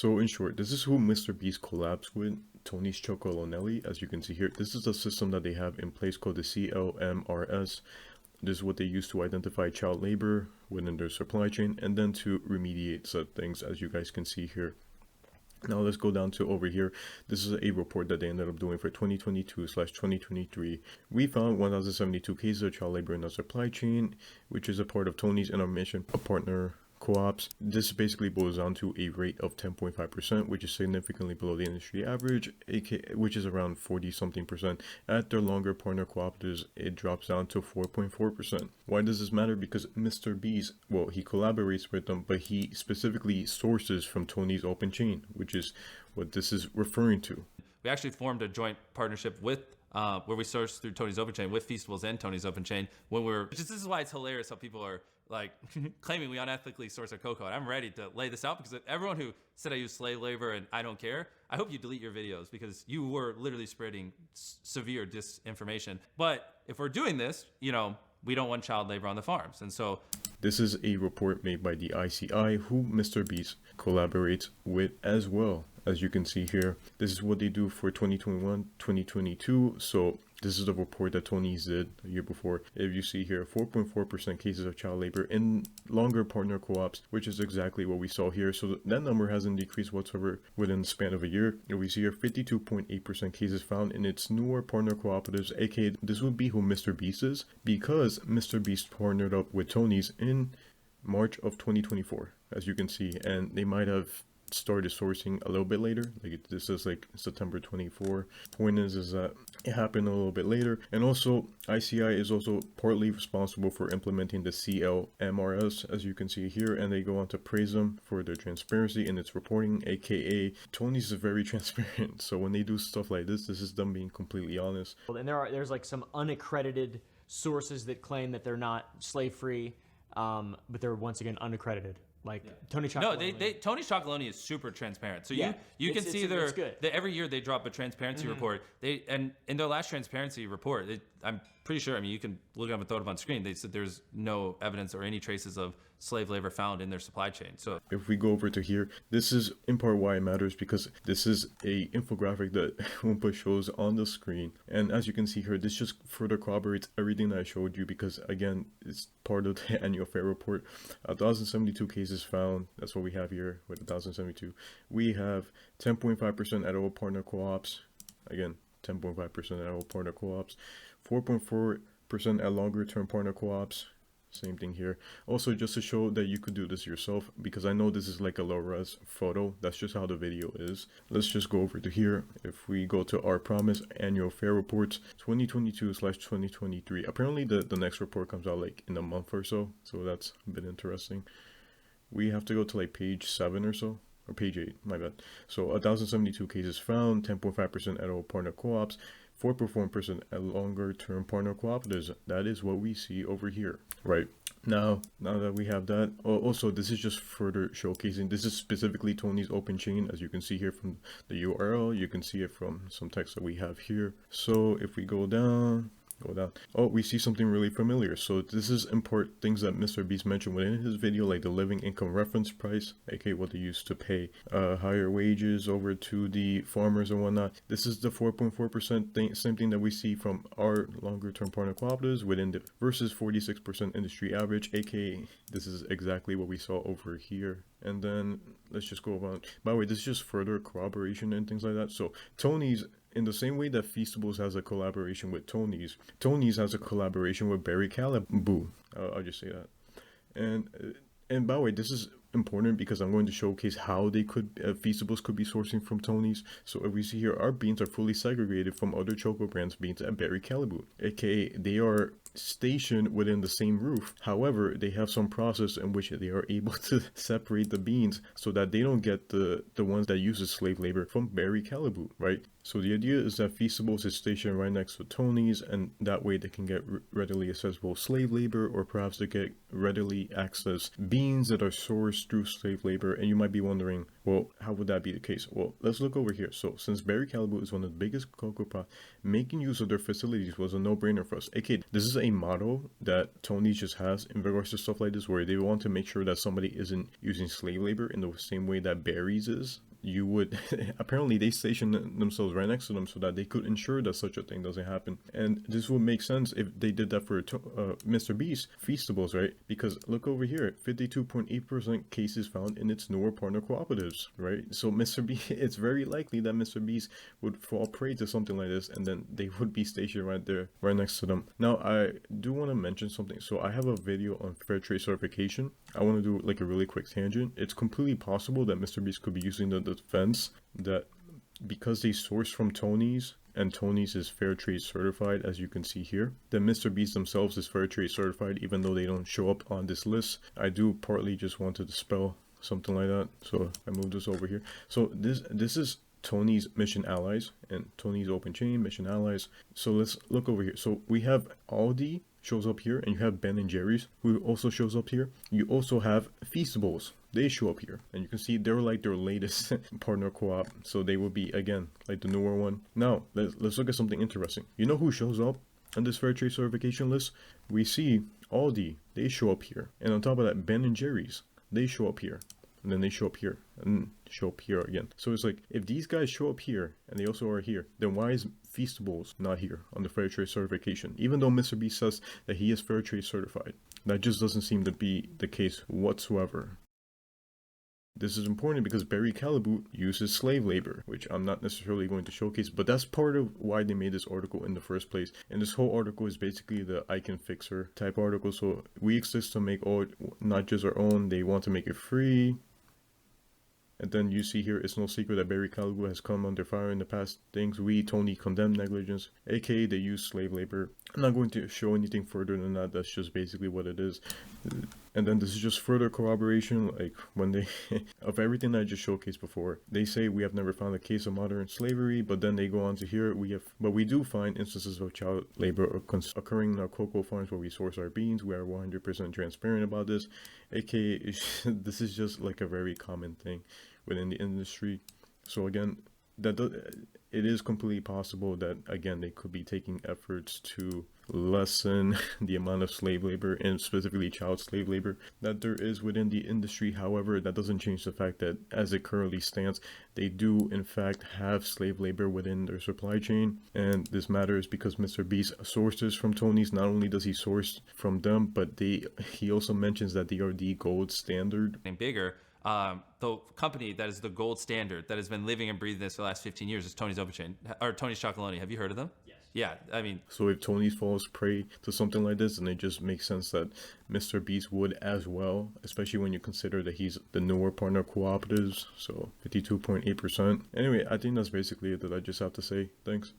So in short, this is who Mr. Beast collabs with, Tony's Chocolonely. As you can see here, this is the system that they have in place called the CLMRS. This is what they use to identify child labor within their supply chain and then to remediate such things, as you guys can see here. Now let's go down to over here. This is a report that they ended up doing for 2022/2023. We found 1,072 cases of child labor in the supply chain, which is a part of Tony's intermission partner co-ops. This basically boils down to a rate of 10.5%, which is significantly below the industry average, which is around 40 something percent. At their longer partner cooperatives, it drops down to 4.4%. Why does this matter? Because Mr. Beast, well, he collaborates with them, but he specifically sources from Tony's open chain, which is what this is referring to. We actually formed a joint partnership with where we source through Tony's Open Chain with Feastables and Tony's Open Chain when this is why it's hilarious how people are like claiming we unethically source our cocoa. And I'm ready to lay this out because everyone who said I use slave labor and I don't care, I hope you delete your videos because you were literally spreading severe disinformation. But if we're doing this, you know, we don't want child labor on the farms. And so this is a report made by the ICI, who Mr. Beast collaborates with as well. As you can see here, this is what they do for 2021-2022. So this is the report that Tony's did the year before. If you see here, 4.4% cases of child labor in longer partner co-ops, which is exactly what we saw here. So that number hasn't decreased whatsoever within the span of a year. And we see here 52.8% cases found in its newer partner cooperatives, aka this would be who Mr. Beast is, because Mr. Beast partnered up with Tony's in March of 2024, as you can see, and they might have started sourcing a little bit later. Like this is like September 24. Point is that it happened a little bit later. And also ICI is also partly responsible for implementing the CLMRS, as you can see here, and they go on to praise them for their transparency in its reporting, aka Tony's is very transparent. So when they do stuff like this is them being completely honest. And there's like some unaccredited sources that claim that they're not slave free, but they're once again unaccredited. Like Tony Chocolonely. No, Tony's Chocolonely is super transparent. So you can see every year they drop a transparency report. And in their last transparency report, I'm pretty sure, I mean, you can look it up and throw it up on screen. They said there's no evidence or any traces of slave labor found in their supply chain. So if we go over to here, this is in part why it matters, because this is a infographic that Wumpa shows on the screen. And as you can see here, this just further corroborates everything that I showed you, because again, it's part of the annual fair report. 1,072 cases found. That's what we have here with 1,072. We have 10.5% at all partner co-ops. Again, 10.5% at all partner co-ops. 4.4% at longer term partner co-ops. Same thing here. Also, just to show that you could do this yourself, because I know this is like a low res photo. That's just how the video is. Let's just go over to here. If we go to our promise annual fair reports 2022/2023. Apparently the next report comes out like in a month or so. So that's a bit interesting. We have to go to like page 7 or so. Or page 8, my bad. So 1,072 cases found, 10.5% at all partner co-ops, 4.4% at longer term partner cooperatives. That is what we see over here, right? Now that we have that, also this is just further showcasing. This is specifically Tony's open chain, as you can see here from the URL. You can see it from some text that we have here. So if we go down, oh, we see something really familiar. So this is in part things that Mr. Beast mentioned within his video, like the living income reference price, aka what they used to pay higher wages over to the farmers and whatnot. This is the 4.4% thing, same thing that we see from our longer term partner cooperatives within the versus 46% industry average, aka this is exactly what we saw over here. And then let's just go on. By the way, this is just further corroboration and things like that. So Tony's, in the same way that Feastables has a collaboration with Tony's has a collaboration with Barry Callebaut. I'll just say that. And by the way, this is important because I'm going to showcase how they could Feastables could be sourcing from Tony's. So if we see here, our beans are fully segregated from other Choco Brands beans at Barry Callebaut, aka they are stationed within the same roof. However, they have some process in which they are able to separate the beans so that they don't get the ones that uses slave labor from Barry Callebaut, right? So the idea is that Feastables is stationed right next to Tony's, and that way they can get readily accessible slave labor, or perhaps they get readily access beans that are sourced through slave labor. And you might be wondering, well, how would that be the case? Well, let's look over here. So since Barry Callebaut is one of the biggest cocoa pot, making use of their facilities was a no-brainer for us. Okay, this is a model that Tony just has in regards to stuff like this, where they want to make sure that somebody isn't using slave labor in the same way that Barry's is. you would apparently they stationed themselves right next to them so that they could ensure that such a thing doesn't happen. And this would make sense if they did that for Mr. Beast Feastables, right? Because look over here, 52.8% cases found in its newer partner cooperatives, right? So Mr. Beast, it's very likely that Mr. Beast would fall prey to something like this, and then they would be stationed right there, right next to them. Now, I do want to mention something. So I have a video on fair trade certification. I want to do like a really quick tangent. It's completely possible that Mr. Beast could be using the defense that because they source from Tony's and Tony's is fair trade certified, as you can see here, then Mr. Beast themselves is fair trade certified, even though they don't show up on this list. I do partly just want to dispel something like that, so I move this over here. So this is Tony's Mission Allies and Tony's Open Chain Mission Allies. So let's look over here. So we have Aldi shows up here, and you have Ben and Jerry's who also shows up here. You also have Feastables. They show up here, and you can see they're like their latest partner co-op, so they will be again like the newer one. Now let's look at something interesting. You know who shows up on this fair trade certification list? We see Aldi, they show up here, and on top of that, Ben and Jerry's, they show up here, and then they show up here and show up here again. So it's like, if these guys show up here and they also are here, then why is Feastables not here on the fair trade certification, even though Mr. B says that he is fair trade certified? That just doesn't seem to be the case whatsoever. This is important because Barry Callebaut uses slave labor, which I'm not necessarily going to showcase, but that's part of why they made this article in the first place. And this whole article is basically the I Can Fixer type article. So we exist to make art, not just our own. They want to make it free. And then you see here, it's no secret that Barry Callebaut has come under fire in the past things. We, Tony, condemn negligence, aka they use slave labor. I'm not going to show anything further than that. That's just basically what it is. And then this is just further corroboration, like when they, of everything that I just showcased before. They say we have never found a case of modern slavery, but then they go on to here, but we do find instances of child labor occurring in our cocoa farms where we source our beans. We are 100% transparent about this, aka this is just like a very common thing within the industry. So again, it is completely possible that, again, they could be taking efforts to lessen the amount of slave labor, and specifically child slave labor, that there is within the industry. However, that doesn't change the fact that as it currently stands, they do in fact have slave labor within their supply chain. And this matters because Mr. Beast sources from Tony's. Not only does he source from them, but he also mentions that they are the gold standard. And bigger, the company that is the gold standard, that has been living and breathing this for the last 15 years, is Tony's Open Chain, or Tony's Chocolonely. Have you heard of them? Yes. Yeah, I mean, so if Tony's falls prey to something like this, then it just makes sense that Mr. Beast would as well, especially when you consider that he's the newer partner cooperatives. So 52.8%. Anyway, I think that's basically it that I just have to say. Thanks.